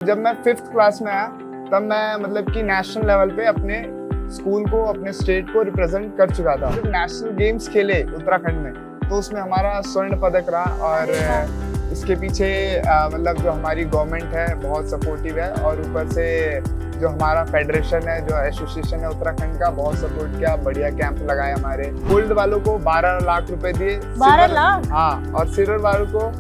जब मैं 5th class में आया तब मैं मतलब कि नेशनल लेवल पे अपने स्कूल को, अपने स्टेट को रिप्रेजेंट कर चुका था। जब नेशनल गेम्स खेले उत्तराखंड में तो उसमें हमारा स्वर्ण पदक रहा और इसके पीछे मतलब जो हमारी गवर्नमेंट है बहुत सपोर्टिव है और ऊपर से जो हमारा फेडरेशन है, जो एसोसिएशन है उत्तराखंड का, बहुत सपोर्ट किया। बढ़िया कैंप लगाए हमारे। गोल्ड वालों को 12 लाख रुपए दिए। 12 लाख? हाँ, और सिल्वर वालों को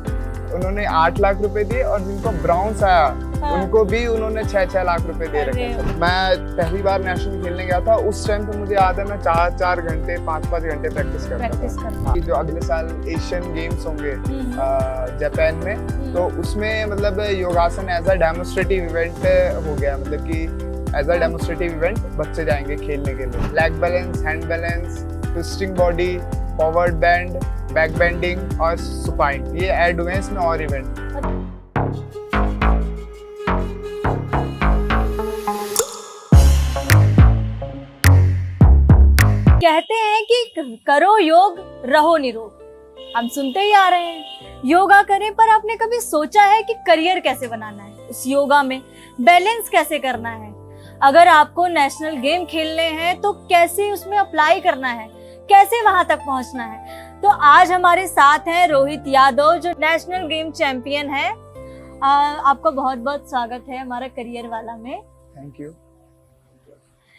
उन्होंने 8 लाख रुपए दिए और जिनको ब्राउन्स आया उनको भी उन्होंने 6-6 लाख रुपए दे रखे थे। मैं पहली बार नेशनल खेलने गया था, उस टाइम पे मुझे याद है मैं 4-4 घंटे 5-5 घंटे प्रैक्टिस करता था। जो अगले साल एशियन गेम्स होंगे जापान में, तो उसमें मतलब योगासन एज अ डेमोन्स्ट्रेटिव इवेंट हो गया। मतलब कि एज अ डेमोन्स्ट्रेटिव इवेंट बच्चे जाएंगे खेलने के लिए। Leg balance, hand balance, twisting body, forward band, back bending और सुपाइन, ये ऐड हुए इसमें और इवेंट। कहते हैं कि करो योग रहो निरोग। हम सुनते ही आ रहे हैं योगा करें, पर आपने कभी सोचा है कि करियर कैसे बनाना है, उस योगा में बैलेंस कैसे करना है? अगर आपको नेशनल गेम खेलने हैं तो कैसे उसमें अप्लाई करना है, कैसे वहां तक पहुंचना है? तो आज हमारे साथ हैं रोहित यादव, जो नेशनल गेम चैंपियन है। आपका बहुत बहुत स्वागत है हमारा करियर वाला में। Thank you.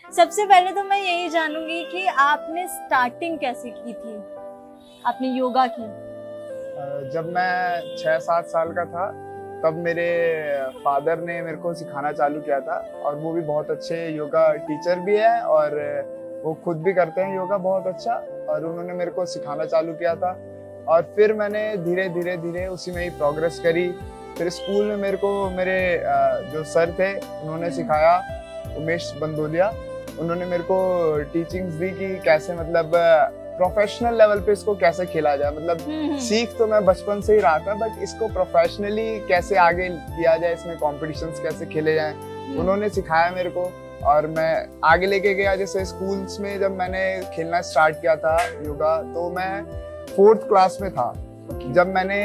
सबसे पहले तो मैं यही जानूंगी कि आपने स्टार्टिंग कैसे की थी, आपने योगा की? जब मैं 6-7 साल का था तब मेरे फादर ने मेरे को सिखाना चालू किया था और वो भी बहुत अच्छे योगा टीचर भी है और वो खुद भी करते हैं योगा बहुत अच्छा, और उन्होंने मेरे को सिखाना चालू किया था और फिर मैंने धीरे धीरे उसी में ही प्रोग्रेस करी। फिर स्कूल में मेरे को मेरे जो सर थे उन्होंने सिखाया, उमेश बंदोलिया, उन्होंने मेरे को टीचिंग्स दी कि कैसे मतलब प्रोफेशनल लेवल पे इसको कैसे खेला जाए। मतलब सीख तो मैं बचपन से ही रहा था, बट इसको प्रोफेशनली कैसे आगे किया जाए, इसमें कॉम्पिटिशन्स कैसे खेले जाएं, उन्होंने सिखाया मेरे को और मैं आगे लेके गया। जैसे स्कूल्स में जब मैंने खेलना स्टार्ट किया था योगा, तो मैं 4th क्लास में था जब मैंने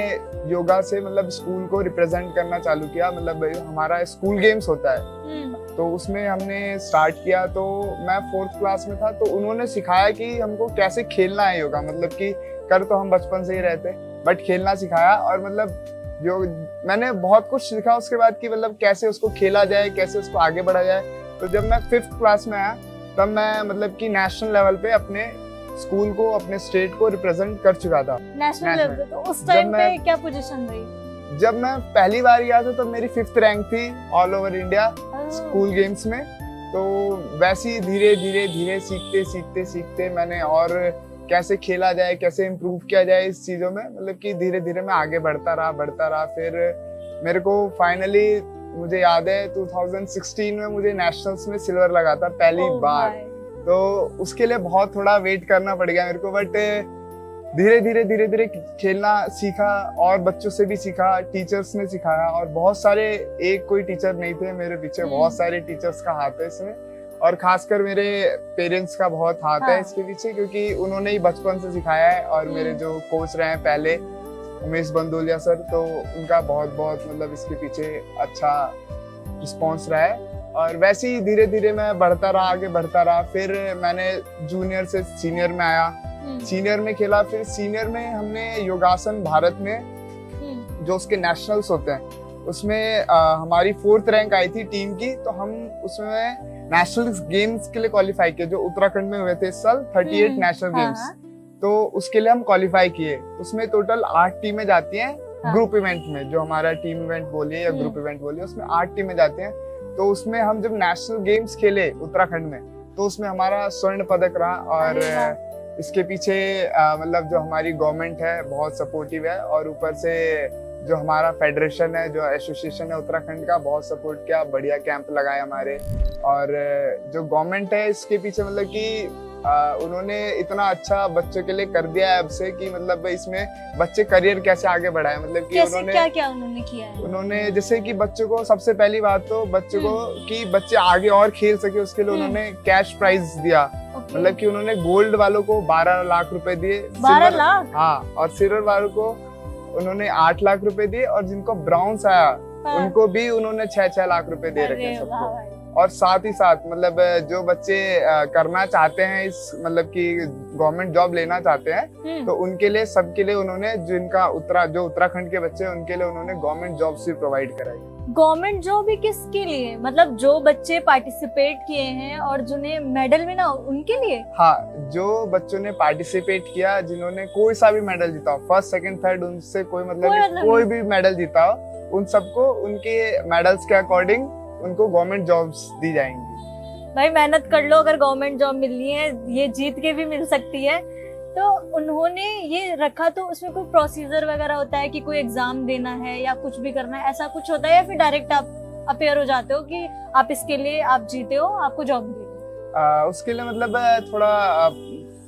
योगा से मतलब स्कूल को रिप्रेजेंट करना चालू किया। मतलब हमारा स्कूल गेम्स होता है तो उसमें हमने स्टार्ट किया, तो मैं 4th क्लास में था, तो उन्होंने सिखाया कि हमको कैसे खेलना है योगा। मतलब कि कर तो हम बचपन से ही रहते बट खेलना सिखाया और मतलब जो मैंने बहुत कुछ सीखा उसके बाद कि मतलब कैसे उसको खेला जाए, कैसे उसको आगे बढ़ा जाए। तो जब मैं 5th क्लास में आया तब मैं मतलब कि नेशनल लेवल पे अपने स्कूल को, अपने स्टेट को रिप्रेजेंट कर चुका था। नेशनल लेवल पे तो उस टाइम पे क्या पोजीशन रही? जब मैं पहली बार गया था तो मेरी 5th रैंक थी all over India school games में। तो वैसे ही धीरे सीखते मैंने और कैसे खेला जाए, कैसे इम्प्रूव किया जाए इस चीजों में, मतलब कि धीरे धीरे मैं आगे बढ़ता रहा। फिर मेरे को फाइनली मुझे याद है 2016 में मुझे नेशनल्स में सिल्वर लगा था पहली बार। तो उसके लिए बहुत थोड़ा वेट करना पड़ गया मेरे को, बट धीरे धीरे खेलना सीखा और बच्चों से भी सीखा, टीचर्स ने सिखाया और बहुत सारे, एक कोई टीचर नहीं थे मेरे पीछे, बहुत सारे टीचर्स का हाथ है इसमें और खासकर मेरे पेरेंट्स का बहुत हाथ है इसके पीछे, क्योंकि उन्होंने ही बचपन से सिखाया है। और मेरे जो कोच रहे हैं पहले, उमेश बंदोलिया सर, तो उनका बहुत मतलब इसके पीछे अच्छा रिस्पॉन्स रहा है। और वैसे ही धीरे धीरे मैं बढ़ता रहा। फिर मैंने जूनियर से सीनियर में आया, सीनियर में खेला। फिर सीनियर में हमने योगासन भारत में जो उसके नेशनल्स होते हैं उसमें हमारी 4th रैंक आई थी टीम की, तो हम उसमें नेशनल गेम्स के लिए क्वालिफाई किए जो उत्तराखंड में हुए थे इस साल, 38 नेशनल गेम्स। तो उसके लिए हम क्वालिफाई किए। उसमें टोटल 8 टीमें जाती हैं ग्रुप इवेंट में, जो हमारा टीम इवेंट बोलिए या ग्रुप इवेंट बोलिए, उसमें 8 टीमें जाती हैं। तो उसमें हम जब नेशनल गेम्स खेले उत्तराखंड में तो उसमें हमारा स्वर्ण पदक रहा और इसके पीछे मतलब जो हमारी गवर्नमेंट है बहुत सपोर्टिव है और ऊपर से जो हमारा फेडरेशन है, जो एसोसिएशन है उत्तराखंड का, बहुत सपोर्ट किया। बढ़िया कैंप लगाए हमारे और जो गवर्नमेंट है इसके पीछे मतलब कि उन्होंने इतना अच्छा बच्चों के लिए कर दिया है अब से कि मतलब इसमें बच्चे करियर कैसे आगे बढ़ाए। मतलब कि उन्होंने क्या उन्होंने किया है? उन्होंने जैसे कि बच्चों को, सबसे पहली बात तो बच्चों को कि बच्चे आगे और खेल सके उसके लिए उन्होंने कैश प्राइज दिया। मतलब कि उन्होंने गोल्ड वालों को 12 लाख रुपए दिए। 12 लाख? हाँ, और सिल्वर वालों को उन्होंने 8 लाख रुपए दिए और जिनको ब्राउन्स आया हाँ। उनको भी उन्होंने 6-6 लाख रुपए दे रखे हैं अरे वाह सबको। भाई। और साथ ही साथ मतलब जो बच्चे करना चाहते हैं इस मतलब कि गवर्नमेंट जॉब लेना चाहते हैं तो उनके लिए सबके लिए उन्होंने जो उत्तराखंड के बच्चे हैं उनके लिए उन्होंने गवर्नमेंट जॉब्स भी प्रोवाइड कराई। गवर्नमेंट जॉब भी किसके लिए, मतलब जो बच्चे पार्टिसिपेट किए हैं और जिन्हें मेडल मिला उनके लिए? हाँ, जो बच्चों ने पार्टिसिपेट किया, जिन्होंने कोई सा भी मेडल जीता हो, फर्स्ट सेकंड थर्ड, उनसे कोई मतलब नहीं, कोई भी मेडल जीता हो, उन सबको उनके मेडल्स के अकॉर्डिंग उनको गवर्नमेंट जॉब्स दी जाएंगी। भाई मेहनत कर लो, अगर गवर्नमेंट जॉब मिलनी है ये जीत के भी मिल सकती है। तो उन्होंने ये रखा, तो उसमें कोई प्रोसीजर वगैरह होता है कि कोई एग्जाम देना है या कुछ भी करना है, ऐसा कुछ होता है या फिर डायरेक्ट आप अपेयर हो जाते हो कि आप इसके लिए आप जीते हो, आपको जॉब मिलेगी? उसके लिए मतलब थोड़ा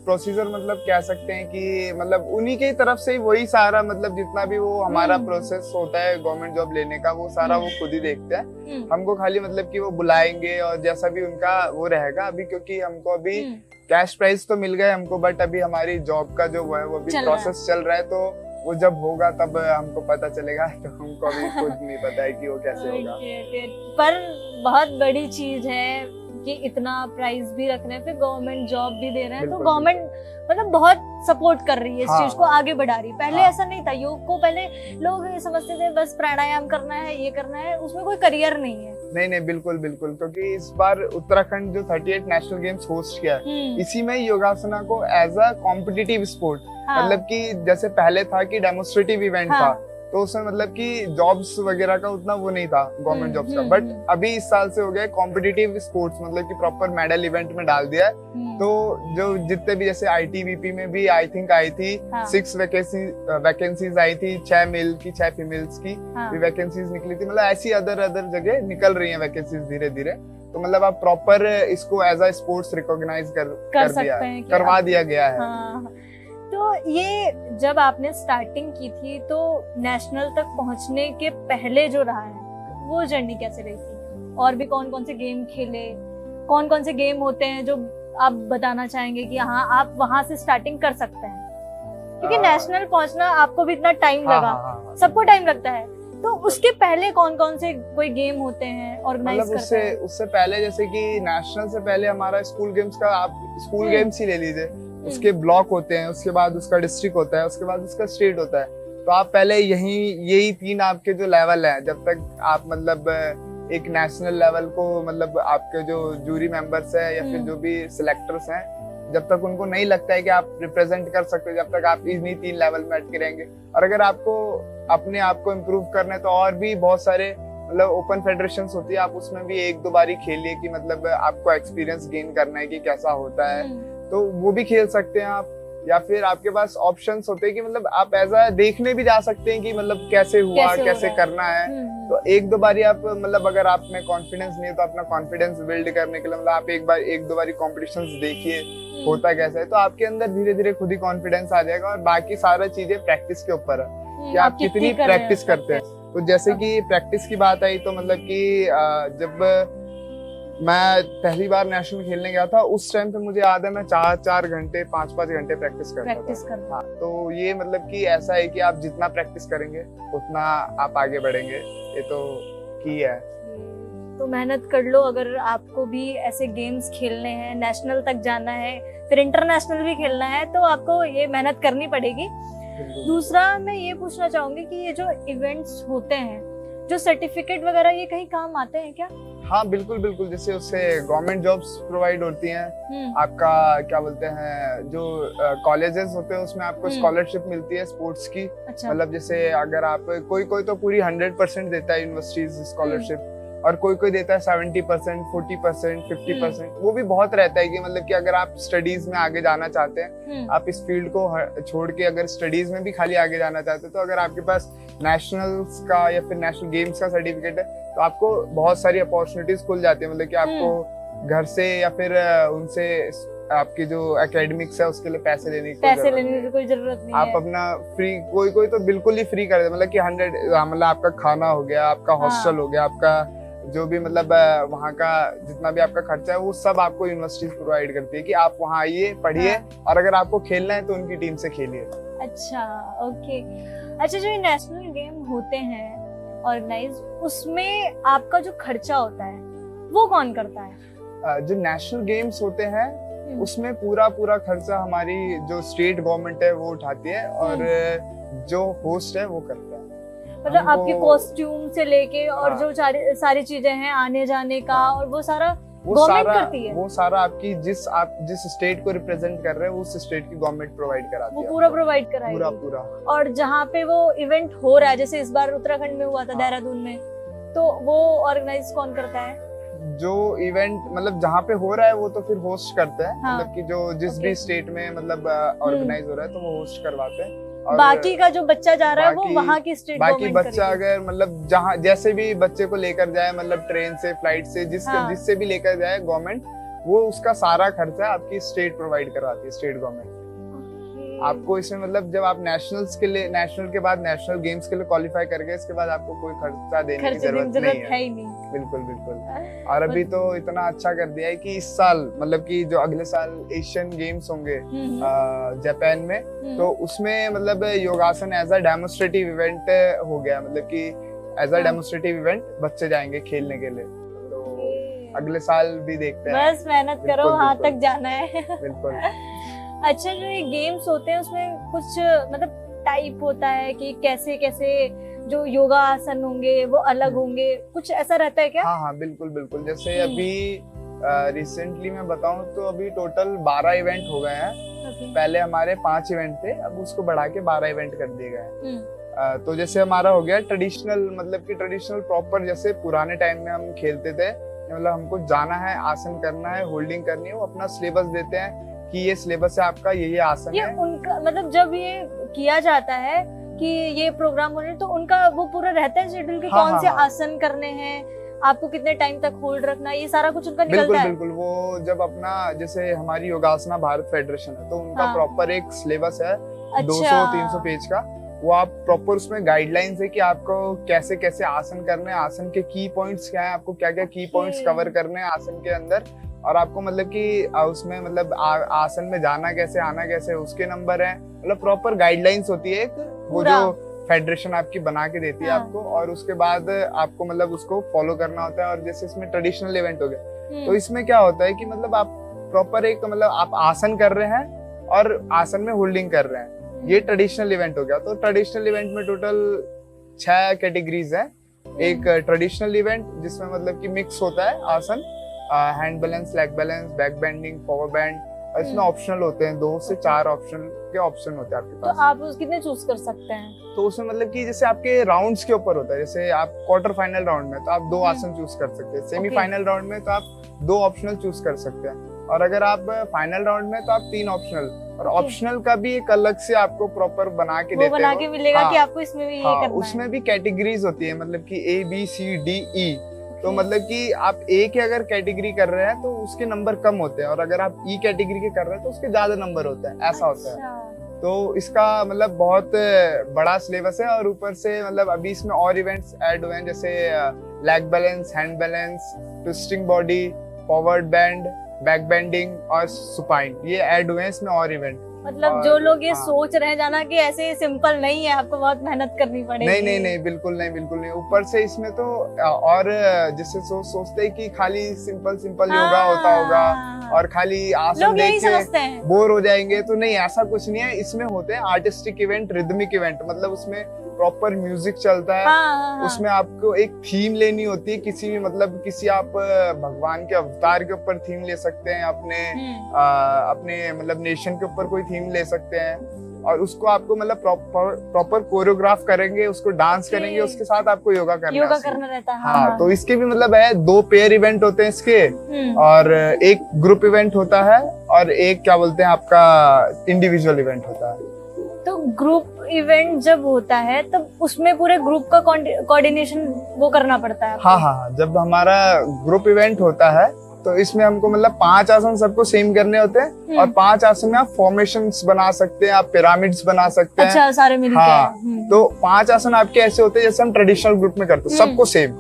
प्रोसीजर मतलब कह सकते हैं कि मतलब उन्हीं की तरफ से ही वही सारा मतलब जितना भी वो हमारा प्रोसेस होता है गवर्नमेंट जॉब लेने का, वो सारा वो खुद ही देखते हैं। हमको खाली मतलब कि वो बुलाएंगे और जैसा भी उनका वो रहेगा। अभी क्योंकि हमको अभी कैश प्राइज तो मिल गए हमको, बट अभी हमारी जॉब का जो है वो भी प्रोसेस चल रहा है, तो वो जब होगा तब हमको पता चलेगा। तो हमको अभी खुद नहीं पता है कि वो कैसे होगा। पर बहुत बड़ी चीज है कि इतना प्राइस भी रख रहे हैं, फिर गवर्नमेंट जॉब भी दे रहे हैं, तो गवर्नमेंट मतलब बहुत सपोर्ट कर रही है इस चीज को, आगे बढ़ा रही है। पहले ऐसा नहीं था। योग को पहले लोग समझते थे बस प्राणायाम करना है, ये करना है, उसमें कोई करियर नहीं है। नहीं, बिल्कुल बिल्कुल, क्योंकि इस बार उत्तराखंड जो 38 नेशनल गेम्स होस्ट किया है, इसी में योगासना को एज अ कॉम्पिटिटिव स्पोर्ट, मतलब कि जैसे पहले था कि डेमोन्स्ट्रेटिव इवेंट था, तो उसमें मतलब कि जॉब्स वगैरह का उतना वो नहीं था गवर्नमेंट जॉब्स का, बट अभी इस साल से हो गया कॉम्पिटिटिव स्पोर्ट्स, मतलब कि प्रॉपर मेडल इवेंट में डाल दिया है। तो जो जितने भी जैसे ITBP में भी आई थिंक आई थी 6 वैकेंसीज आई थी, 6 मेल की 6 फीमेल्स की भी वैकेंसीज निकली थी। मतलब ऐसी अदर जगह निकल रही है वैकेंसीज धीरे धीरे। तो मतलब आप प्रॉपर इसको एज अ स्पोर्ट्स रिकॉग्नाइज करवा दिया गया है। तो ये जब आपने स्टार्टिंग की थी तो नेशनल तक पहुंचने के पहले जो रहा है वो जर्नी कैसे रही थी? और भी कौन कौन से गेम खेले, कौन कौन से गेम होते हैं जो आप बताना चाहेंगे कि हाँ आप वहां से स्टार्टिंग कर सकते हैं? क्योंकि नेशनल पहुंचना आपको भी इतना टाइम लगा, सबको टाइम लगता है, तो उसके पहले कौन कौन से कोई गेम होते हैं ऑर्गेनाइज मतलब करते हैं? उससे पहले जैसे कि नेशनल से पहले हमारा स्कूल गेम्स का, आप स्कूल गेम्स ही ले लीजिए, उसके ब्लॉक होते हैं, उसके बाद उसका डिस्ट्रिक्ट होता है, उसके बाद उसका स्टेट होता है। तो आप पहले यही 3 आपके जो लेवल है, जब तक आप मतलब एक नेशनल लेवल को मतलब आपके जो जूरी मेंबर्स है या फिर जो भी सिलेक्टर्स हैं, जब तक उनको नहीं लगता है कि आप रिप्रेजेंट कर सकते हो, जब तक आप इन्हीं 3 लेवल में अटके रहेंगे। और अगर आपको अपने आप को इम्प्रूव करना है तो और भी बहुत सारे मतलब ओपन फेडरेशंस होती है, आप उसमें भी 1-2 बारी खेलिए कि मतलब आपको एक्सपीरियंस गेन करना है कि कैसा होता है, तो वो भी खेल सकते हैं आप। या फिर आपके पास ऑप्शंस होते हैं कि मतलब आप ऐसा देखने भी जा सकते हैं कि मतलब कैसे हुआ, कैसे करना है। तो 1-2 बारी आप मतलब अगर आप में कॉन्फिडेंस नहीं है तो अपना कॉन्फिडेंस बिल्ड करने के लिए मतलब आप 1-2 बारी कॉम्पिटिशंस देखिए होता कैसा है, तो आपके अंदर धीरे धीरे खुद ही कॉन्फिडेंस आ जाएगा। और बाकी सारा चीजें प्रैक्टिस के ऊपर है कि आप कितनी प्रैक्टिस करते हैं। तो जैसे कि प्रैक्टिस की बात आई तो मतलब कि जब मैं पहली बार नेशनल खेलने गया था उस टाइम पे मुझे याद है मैं 4-4 घंटे 5-5 घंटे प्रैक्टिस करता था। हाँ, तो ये मतलब कि ऐसा है कि आप जितना प्रैक्टिस करेंगे उतना आप आगे बढ़ेंगे, ये तो की है। तो मेहनत कर लो, अगर आपको भी ऐसे गेम्स खेलने हैं, नेशनल तक जाना है, फिर इंटरनेशनल भी खेलना है, तो आपको ये मेहनत करनी पड़ेगी। दूसरा मैं ये पूछना चाहूंगी कि ये जो इवेंट्स होते हैं, जो सर्टिफिकेट वगैरह, ये कहीं काम आते हैं क्या? हाँ बिल्कुल बिल्कुल, जैसे उससे गवर्नमेंट जॉब्स प्रोवाइड होती हैं। आपका क्या बोलते हैं, जो कॉलेजेस होते हैं उसमें आपको स्कॉलरशिप मिलती है स्पोर्ट्स की। अच्छा। मतलब जैसे अगर आप कोई तो पूरी 100% देता है यूनिवर्सिटीज स्कॉलरशिप, और कोई देता है 70%, 40%, 50%। वो भी बहुत रहता है कि मतलब कि अगर आप स्टडीज में आगे जाना चाहते हैं, आप इस फील्ड को छोड़ के अगर स्टडीज में भी खाली आगे जाना चाहते हैं, तो अगर आपके पास नेशनल्स का या फिर नेशनल गेम्स का सर्टिफिकेट है तो आपको बहुत सारी अपॉर्चुनिटीज खुल जाती है। मतलब कि आपको घर से या फिर उनसे आपकी जो एकेडमिक्स है उसके लिए पैसे लेने की कोई जरूरत नहीं आप अपना फ्री, कोई तो बिल्कुल ही फ्री कर दे, मतलब कि 100 मतलब आपका खाना हो गया, आपका हॉस्टल हो गया, आपका जो भी मतलब वहाँ का जितना भी आपका खर्चा है वो सब आपको यूनिवर्सिटीज प्रोवाइड करती है कि आप वहाँ आइए, पढ़िए, और अगर आपको खेलना है तो उनकी टीम से खेलिए। अच्छा, ओके। अच्छा, जो नेशनल गेम होते हैं ऑर्गेनाइज, उसमें आपका जो खर्चा होता है वो कौन करता है? जो नेशनल गेम्स होते हैं उसमें पूरा खर्चा हमारी जो स्टेट गवर्नमेंट है वो उठाती है और जो होस्ट है वो करता है। मतलब आपके कॉस्ट्यूम से लेके और हाँ। जो सारी चीजें हैं आने जाने का, और वो सारा गवर्नमेंट करती है? वो सारा आपकी आप जिस स्टेट को रिप्रेजेंट कर रहे हैं उस स्टेट की गवर्नमेंट प्रोवाइड कराती है। वो पूरा प्रोवाइड कराएगी? पूरा। और जहाँ पे वो इवेंट हो रहा है, जैसे इस बार उत्तराखंड में हुआ था, देहरादून में, तो वो ऑर्गेनाइज कौन करता है? जो इवेंट मतलब जहाँ पे हो रहा है वो तो फिर होस्ट करते हैं। हाँ। मतलब कि जो जिस भी स्टेट में मतलब ऑर्गेनाइज हो रहा है तो वो होस्ट करवाते हैं। और बाकी का जो बच्चा जा रहा है वो वहाँ की स्टेट बाकी बच्चा अगर मतलब जहाँ जैसे भी बच्चे को लेकर जाए, मतलब ट्रेन से, फ्लाइट से, जिससे भी लेकर जाए गवर्नमेंट, वो उसका सारा खर्चा आपकी स्टेट प्रोवाइड करवाती है, स्टेट गवर्नमेंट। आपको इसमें मतलब जब आप नेशनल के बाद नेशनल गेम्स के लिए क्वालिफाई कर गए, इसके बाद आपको कोई खर्चा देने की जरूरत नहीं है ही नहीं। बिल्कुल। और अभी तो इतना अच्छा कर दिया है कि इस साल मतलब कि जो अगले साल एशियन गेम्स होंगे जापान में, तो उसमें मतलब योगासन एज अ डेमोन्स्ट्रेटिव इवेंट हो गया। मतलब कि एज अ डेमोन्स्ट्रेटिव इवेंट बच्चे जाएंगे खेलने के लिए। तो अगले साल भी देखते हैं। बस मेहनत करो, वहां तक जाना है। बिल्कुल। अच्छा, जो ये गेम्स होते हैं उसमें कुछ मतलब टाइप होता है कि कैसे कैसे जो योगा आसन होंगे वो अलग होंगे, कुछ ऐसा रहता है क्या? हाँ, बिल्कुल। जैसे अभी रिसेंटली मैं बताऊं तो अभी टोटल 12 इवेंट हो गए हैं। पहले हमारे 5 इवेंट थे, अब उसको बढ़ा के 12 इवेंट कर दिए गए हैं। तो जैसे हमारा हो गया ट्रेडिशनल, मतलब कि ट्रेडिशनल प्रॉपर जैसे पुराने टाइम में हम खेलते थे, मतलब हमको जाना है, आसन करना है, होल्डिंग करनी है, वो अपना सिलेबस देते हैं कि ये सिलेबस है आपका, ये आसन है। उनका मतलब जब ये किया जाता है कि ये प्रोग्राम होने, तो उनका वो पूरा रहता है शेड्यूल कि कौन से आसन करने हैं, आपको कितने टाइम तक होल्ड रखना है, ये सारा कुछ उनका निकलता है? बिल्कुल। वो जब अपना जैसे हमारी योगासना भारत फेडरेशन है, तो उनका प्रॉपर एक सिलेबस है 200-300 पेज का। वो आप प्रॉपर उसमें गाइडलाइंस है कि आपको कैसे कैसे आसन करने हैं, आसन के की पॉइंट्स क्या है, आपको क्या क्या की पॉइंट्स कवर करने हैं आसन के अंदर, और आपको मतलब कि उसमें मतलब आसन में जाना कैसे, आना कैसे, उसके नंबर है। मतलब प्रॉपर गाइडलाइंस होती है एक, वो जो फेडरेशन आपकी बना के देती है आपको, और उसके बाद आपको मतलब उसको फॉलो करना होता है। और जैसे इसमें ट्रेडिशनल इवेंट हो गया, तो इसमें क्या होता है कि मतलब आप प्रॉपर एक मतलब आप आसन कर रहे हैं और आसन में होल्डिंग कर रहे हैं, ये ट्रेडिशनल इवेंट हो गया। तो ट्रेडिशनल इवेंट में टोटल 6 कैटेगरीज है। एक ट्रेडिशनल इवेंट जिसमें मतलब कि मिक्स होता है आसन, hand balance, leg balance, back bending, forward bend, और इसमें ऑप्शनल होते हैं 2 से 4 ऑप्शन होते हैं आपके पास। तो आप कितने चूज कर सकते हैं? तो उसमें मतलब कि जैसे आपके राउंड्स के ऊपर होता है, जैसे आप क्वार्टर फाइनल राउंड में तो आप 2 आसन चूज कर सकते हैं, सेमीफाइनल राउंड में तो आप 2 ऑप्शनल चूज कर सकते हैं, और अगर आप फाइनल राउंड में तो आप 3 ऑप्शनल। और ऑप्शनल का भी एक अलग से आपको प्रॉपर बना के देते हैं, बना के मिलेगा कि आपको इसमें भी ये करना है। उसमें भी कैटेगरीज होती है, मतलब कि A, B, C, D, E। तो मतलब कि आप ए के अगर कैटेगरी कर रहे हैं तो उसके नंबर कम होते हैं, और अगर आप ई कैटेगरी के कर रहे हैं तो उसके ज्यादा नंबर होते हैं, ऐसा होता है। तो इसका मतलब बहुत बड़ा सिलेबस है, और ऊपर से मतलब अभी इसमें और इवेंट्स ऐड हुए हैं, जैसे leg balance, hand balance, twisting body, forward bend, back bending और सुपाइन, ये ऐड हुए हैं इसमें और इवेंट। मतलब जो लोग ये सोच रहे जाना कि ऐसे सिंपल नहीं है, आपको बहुत मेहनत करनी पड़ेगी। नहीं, बिल्कुल नहीं। ऊपर से इसमें तो और जैसे सोचते हैं कि खाली सिंपल योगा होता होगा और खाली आसन देख के बोर हो जाएंगे, तो नहीं, ऐसा कुछ नहीं है। इसमें होते हैं आर्टिस्टिक इवेंट, रिदमिक इवेंट, मतलब उसमें प्रॉपर म्यूजिक चलता है। उसमें आपको एक थीम लेनी होती है, किसी भी मतलब किसी आप भगवान के अवतार के ऊपर थीम ले सकते हैं, अपने मतलब नेशन के ऊपर कोई थीम ले सकते हैं, और उसको आपको मतलब प्रॉपर कोरियोग्राफ करेंगे, उसको डांस करेंगे, उसके साथ आपको योगा करना रहता है। हाँ, तो इसके भी मतलब है 2 पेयर इवेंट होते हैं इसके, और एक ग्रुप इवेंट होता है, और एक क्या बोलते हैं आपका इंडिविजुअल इवेंट होता है। तो ग्रुप इवेंट जब होता है तब उसमें पूरे ग्रुप का कोऑर्डिनेशन वो करना पड़ता है। हाँ, जब हमारा ग्रुप इवेंट होता है तो इसमें हमको मतलब 5 आसन सबको सेम करने होते हैं, और 5 आसन में आप फॉर्मेशंस बना सकते हैं, आप पिरामिड्स बना सकते हैं। अच्छा, सारे मिलके। हाँ, तो 5 आसन आपके ऐसे होते हैं जैसे हम ट्रेडिशनल ग्रुप में करते हैं, सबको सेम,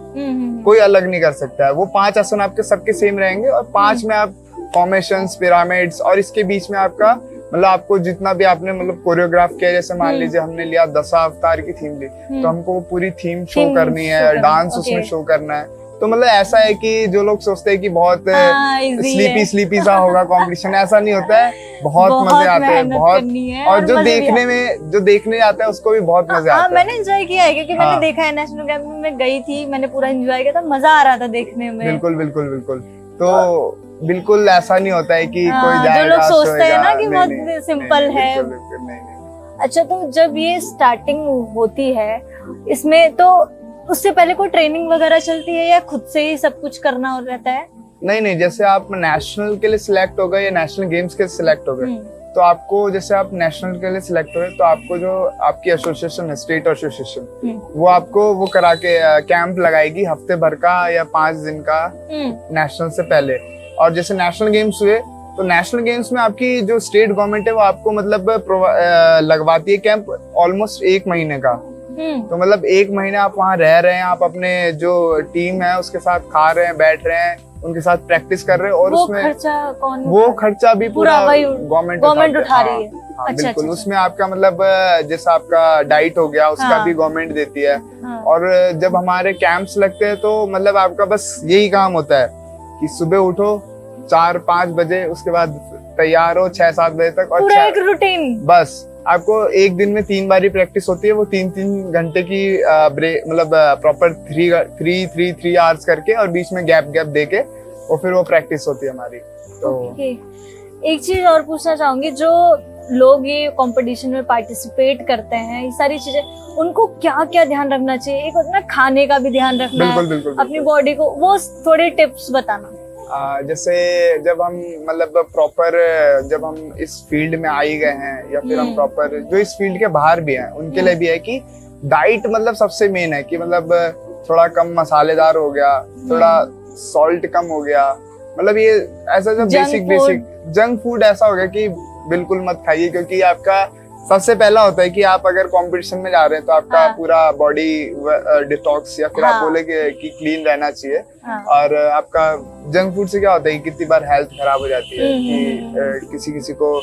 कोई अलग नहीं कर सकता है। वो 5 आसन आपके सबके सेम रहेंगे, और 5 में आप फॉर्मेशंस, पिरामिड्स, और इसके बीच में आपका मतलब आपको जितना भी आपने मतलब कोरियोग्राफ किया, जैसे मान लीजिए हमने लिया 10 अवतार की थीम ली, तो हमको वो पूरी थीम शो Theme करनी show है, करनी है, डांस उसमें okay. शो करना है। तो मतलब ऐसा है कि जो लोग सोचते हैं कि बहुत easy स्लीपी सा होगा कंपटीशन, ऐसा नहीं होता है। बहुत मजे आते हैं, मेहनत बहुत। करनी है और जो मजे भी देखने में जो देखने आता है उसको भी बहुत मजे आते हैं। मैंने एंजॉय किया है क्योंकि मैंने हाँ। देखा है नेशनल गेम में, मैं गई थी, मैंने पूरा एंजॉय किया था, मजा आ रहा था देखने में। बिल्कुल बिल्कुल बिल्कुल। तो बिल्कुल ऐसा नहीं होता है कि कोई जाएगा, जो लोग सोचते हैं ना कि नहीं, बहुत नहीं, सिंपल नहीं, है। बिल्कुल, बिल्कुल, नहीं। अच्छा, तो जब ये स्टार्टिंग होती है इसमें, तो उससे पहले कोई ट्रेनिंग वगैरह चलती है या खुद से ही सब कुछ करना रहता है? नहीं, जैसे आप नेशनल के लिए सिलेक्ट हो गए या नेशनल गेम्स के सिलेक्ट हो गए, तो आपको, जैसे आप नेशनल के लिए सिलेक्ट हो गए, तो आपको जो आपकी एसोसिएशन है, स्टेट एसोसिएशन, वो आपको वो करा के कैंप लगाएगी हफ्ते भर का या 5 दिन का नेशनल से पहले। और जैसे नेशनल गेम्स हुए, तो नेशनल गेम्स में आपकी जो स्टेट गवर्नमेंट है वो आपको मतलब लगवाती है कैंप ऑलमोस्ट 1 महीने का। तो मतलब 1 महीने आप वहाँ रह रहे हैं, आप अपने जो टीम है उसके साथ खा रहे हैं, बैठ रहे हैं, उनके साथ प्रैक्टिस कर रहे हैं। और उसमें वो खर्चा भी पूरा गवर्नमेंट उठा रही है। हाँ, अच्छा, बिल्कुल। अच्छा। उसमें आपका मतलब जैसे आपका डाइट हो गया, उसका भी गवर्नमेंट देती है। और जब हमारे कैंप्स लगते हैं तो मतलब आपका बस यही काम होता है कि सुबह उठो 4-5 बजे, उसके बाद तैयार हो 6-7 बजे तक, और पूरा एक रूटीन। बस आपको एक दिन में 3 बारी प्रैक्टिस होती है, वो 3-3 घंटे की ब्रेक, मतलब प्रॉपर 3 आवर्स करके, और बीच में गैप दे के, और फिर वो प्रैक्टिस होती है हमारी। तो एक चीज और पूछना चाहूंगी, जो लोग ये कंपटीशन में पार्टिसिपेट करते हैं, ये सारी चीजें, उनको क्या क्या ध्यान रखना चाहिए? एक होता है ना, खाने का भी ध्यान रखना है, बिल्कुल, अपनी बॉडी को, वो थोड़े टिप्स बताना। जैसे जब हम मतलब प्रॉपर, जब हम इस फील्ड में आ ही गए हैं, या फिर हम प्रॉपर जो इस फील्ड के बाहर भी हैं, उनके लिए भी है कि डाइट मतलब सबसे मेन है, कि मतलब थोड़ा कम मसालेदार हो गया, थोड़ा सॉल्ट कम हो गया, मतलब ये ऐसा जो बेसिक जंक फूड ऐसा हो गया कि बिल्कुल मत खाइए। क्योंकि आपका सबसे पहला होता है कि आप अगर कंपटीशन में जा रहे हैं तो आपका पूरा बॉडी डिटॉक्स, या फिर आप बोले कि क्लीन रहना चाहिए। और आपका जंक फूड से क्या होता है कि कितनी बार हेल्थ खराब हो जाती है, कि किसी को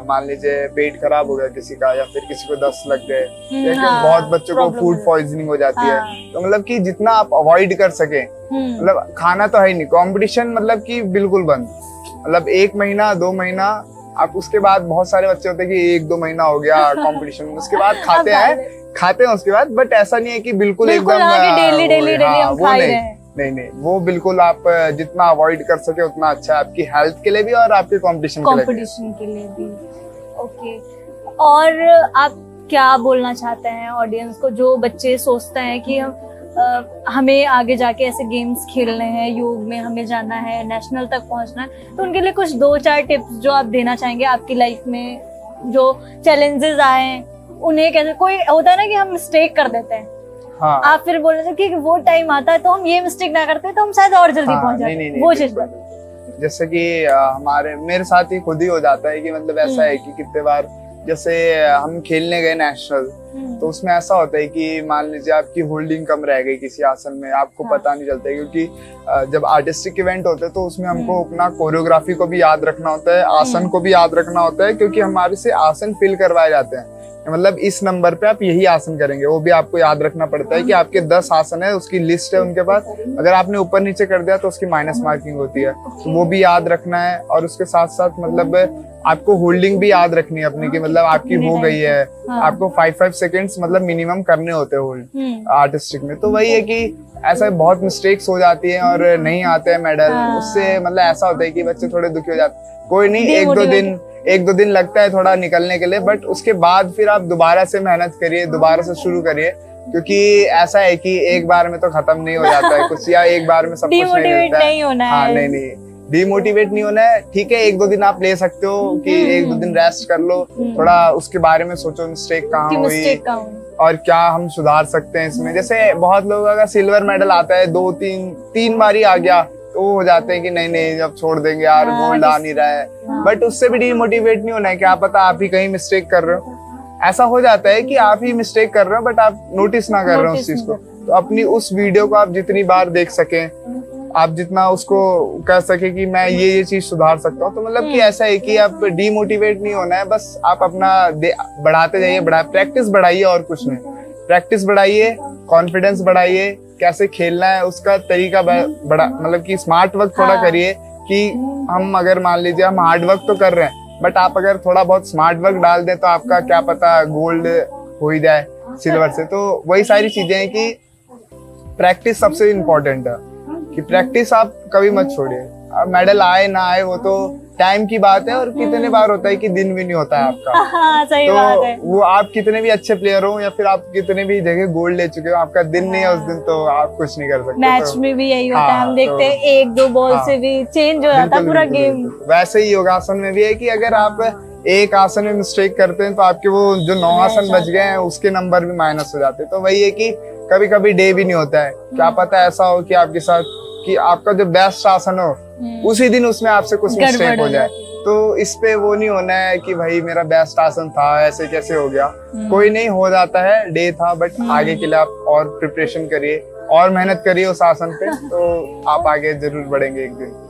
मान लीजिए पेट खराब हो गया किसी का, या फिर किसी को दस्त लग गए, या बहुत बच्चों को फूड पॉइजनिंग हो जाती है। तो मतलब कि जितना आप अवॉइड कर सके, मतलब खाना तो है ही नहीं, कॉम्पिटिशन मतलब कि बिल्कुल बंद। मतलब 1 महीना 2 महीना आप, उसके बाद बहुत सारे बच्चे होते हैं कि 1-2 महीना हो गया कंपटीशन में, उसके बाद खाते हैं उसके बाद, बट ऐसा नहीं है कि बिल्कुल एकदम डेली हम खा रहे हैं। नहीं, वो बिल्कुल आप जितना अवॉइड कर सके उतना अच्छा है, आपकी हेल्थ के लिए भी और आपके कंपटीशन के लिए भी। ओके, और आप क्या बोलना चाहते हैं ऑडियंस को, जो बच्चे सोचते हैं कि हमें आगे जाके ऐसे गेम्स खेलने हैं, योग में हमें जाना है, नेशनल तक पहुंचना है, तो उनके लिए कुछ 2-4 टिप्स जो आप देना चाहेंगे? आपकी लाइफ में जो चैलेंजेस आए, उन्हें कैसे, कोई होता है ना कि हम मिस्टेक कर देते हैं, हाँ। आप फिर बोल रहे थे कि वो टाइम आता है तो हम ये मिस्टेक ना करते तो हम शायद और जल्दी पहुंच जाते। नहीं, वो चीज जैसे कि मेरे साथ ही खुद ही हो जाता है कि मतलब ऐसा है कि कितने बार जैसे हम खेलने गए नेशनल, तो उसमें ऐसा होता है कि मान लीजिए आपकी होल्डिंग कम रह गई किसी आसन में, आपको पता नहीं चलता है। क्योंकि जब आर्टिस्टिक इवेंट होते हैं तो उसमें हमको अपना कोरियोग्राफी को भी याद रखना होता है, आसन को भी याद रखना होता है, क्योंकि हमारे से आसन फिल करवाए जाते हैं। मतलब इस नंबर पे आप यही आसन करेंगे, वो भी आपको याद रखना पड़ता है कि आपके 10 आसन है, उसकी लिस्ट है उनके पास, अगर आपने ऊपर नीचे कर दिया तो उसकी माइनस मार्किंग होती है, तो वो भी याद रखना है। और उसके साथ साथ मतलब आपको होल्डिंग भी याद रखनी है अपनी, कि मतलब आपकी हो गई है, आपको 5 सेकेंड्स मतलब मिनिमम करने होते हैं होल्ड आर्टिस्टिक में। तो वही है कि ऐसा बहुत मिस्टेक्स हो जाती है और नहीं आते हैं मेडल, उससे मतलब ऐसा होता है कि बच्चे थोड़े दुखी हो जाते हैं। कोई नहीं, 1-2 दिन लगता है थोड़ा निकलने के लिए, बट उसके बाद फिर आप दोबारा से मेहनत करिए, दोबारा से शुरू करिए, क्योंकि ऐसा है कि एक बार में तो खत्म नहीं हो जाता है कुछ, या एक बार में सब कुछ नहीं मिलता है। हाँ, नहीं, डिमोटिवेट नहीं होना है। ठीक है, 1-2 दिन आप ले सकते हो कि 1-2 दिन रेस्ट कर लो, थोड़ा उसके बारे में सोचो, मिस्टेक कहाँ हुई और क्या हम सुधार सकते हैं इसमें। जैसे बहुत लोगों का सिल्वर मेडल आता है, 2-3 बारी आ गया तो वो हो जाते हैं कि नहीं अब छोड़ देंगे यार, गोल्ड आ नहीं रहा है। बट उससे भी डिमोटिवेट नहीं होना है, क्या पता आप ही कहीं मिस्टेक कर रहे हो। ऐसा हो जाता है कि आप ही मिस्टेक कर रहे हो बट आप नोटिस ना कर रहे हो उस चीज को। तो अपनी उस वीडियो को आप जितनी बार देख सकें, आप जितना उसको कह सके कि मैं ये चीज सुधार सकता हूँ। तो मतलब कि ऐसा है कि आप डीमोटिवेट नहीं होना है, बस आप अपना बढ़ाते जाइए, प्रैक्टिस बढ़ाइए और कुछ नहीं। प्रैक्टिस बढ़ाइए, कॉन्फिडेंस बढ़ाइए, कैसे खेलना है उसका तरीका बड़ा मतलब कि स्मार्ट वर्क थोड़ा करिए। कि हम अगर मान लीजिए हम हार्ड वर्क तो कर रहे हैं, बट आप अगर थोड़ा बहुत स्मार्ट वर्क डाल दें तो आपका क्या पता गोल्ड हो ही जाए सिल्वर से। तो वही सारी चीजें हैं कि प्रैक्टिस सबसे इम्पोर्टेंट है, कि प्रैक्टिस आप कभी मत छोड़िए। मेडल आए ना आए वो तो टाइम की बात है, और कितने बार होता है कि दिन भी नहीं होता है आपका। हाँ, सही तो बात है। वो आप कितने भी अच्छे प्लेयर हो या फिर आप कितने भी जगह गोल्ड ले चुके हो, आपका दिन नहीं है उस दिन तो आप कुछ नहीं कर सकते। मैच तो, में भी यही होता है, हाँ, हम देखते हैं तो, 1-2 बॉल हाँ, से भी चेंज हो जाता है बिल्कुल, पूरा बिल्कुल, गेम। बिल्कुल। वैसे ही योगासन में भी है कि अगर आप एक आसन में मिस्टेक करते हैं तो आपके वो जो 9 आसन बच गए हैं उसके नंबर भी माइनस हो जाते हैं। तो वही है कि कभी कभी डे भी नहीं होता है, क्या पता ऐसा हो कि आपके साथ कि आपका जो बेस्ट आसन हो उसी दिन उसमें आपसे कुछ मिस्टेक हो जाए। तो इस पे वो नहीं होना है कि भाई मेरा बेस्ट आसन था ऐसे कैसे हो गया। कोई नहीं, हो जाता है, डे था, बट आगे के लिए आप और प्रिपरेशन करिए और मेहनत करिए उस आसन पे, तो आप आगे जरूर बढ़ेंगे एक दिन।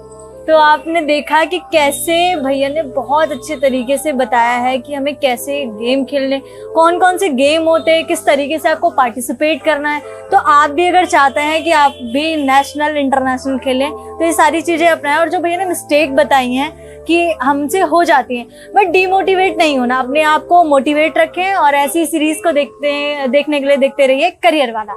तो आपने देखा कि कैसे भैया ने बहुत अच्छे तरीके से बताया है कि हमें कैसे गेम खेलने, कौन कौन से गेम होते हैं, किस तरीके से आपको पार्टिसिपेट करना है। तो आप भी अगर चाहते हैं कि आप भी नेशनल इंटरनेशनल खेलें तो ये सारी चीजें अपनाएं। और जो भैया ने मिस्टेक बताई हैं कि हमसे हो जाती हैं, बट डीमोटिवेट नहीं होना, अपने आप को मोटिवेट रखें और ऐसी सीरीज को देखने के लिए देखते रहिए करियर वाला।